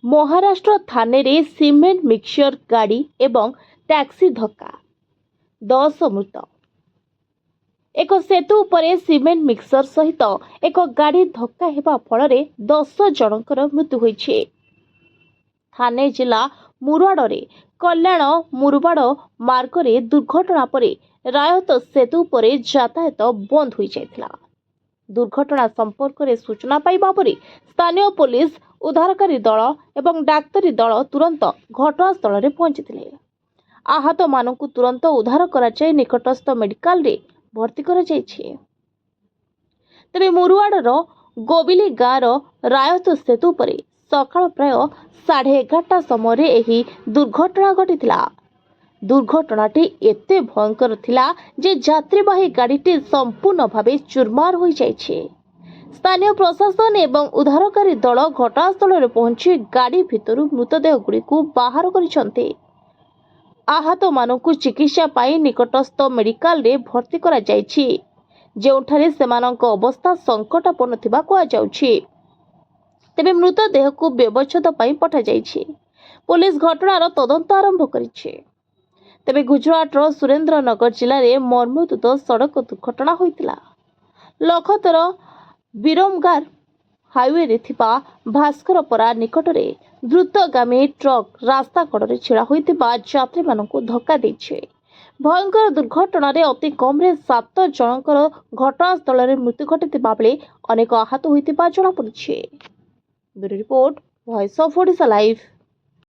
महाराष्ट्र थाने रे cement mixture गाड़ी एवं टैक्सी धक्का 10 मृत। एक सेतु उपरे सीमेंट मिक्सचर सहित एक गाड़ी धक्का हेबा फल 10 जनकर मृत्यु होइछे। थाने जिला मुरबाड़ रे कल्याण मुरबाड़ मार्ग रे दुर्घटना परे रायत सेतु उपरे यातायात बंद हो जाइथिला। दुर्घटना संपर्क में सूचना पाइबा परे स्थानीय पुलिस उद्धारकारी दल एवं डाक्तरी दल तुरंत घटनास्थल में पहुंची। आहत मानक तुरंत उद्धार कराई निकटस्थ मेडिकल रे भर्ती करा जाइछे। तेबे मुरबाड़ गोबिली गाँव रायत सेतु पर सकाळ प्राय 11:30 समय एही दुर्घटना घटिथिला। दुर्घटनाटी एते भयंकर थिला जे यात्रीवाही गाड़ीटी संपूर्ण भावे चूरमार हो जाइछे। स्थानीय प्रशासन एवं उद्धारकारी दल घटनास्थल में पहुंची गाड़ी भितर मृतदेह गुड़ी बाहर करिसंते। आहत मानक चिकित्सा पाई निकटस्थ मेडिकल रे भर्ती करा जाइछि, जेउठारे सेमानक अवस्था संकटापन्न थिबा कुआ जाउछि। तेबे मृतदेह को व्यवच्छेद पाई पठा जाइछि। पुलिस घटनार तदंत आरंभ करिछि। तेबे गुजरातर सुरेंद्रनगर जिले में मर्मन्तुद सड़क दुर्घटना होइतिला। लखतर विरमगार हाईवे रे थिबा भास्करपरा निकटरे द्रुतगामी ट्रक रास्ता कड़े छिड़ा होइतिबा यात्री मानकु धक्का देइछे। भयंकर दुर्घटना रे अति कम रे 7 जनकर घटनास्थल में मृत्यु घटितिबा बेले अनेक आहत होइतिबा जଣା पड़िछे। Bureau report, voice of Odisha live.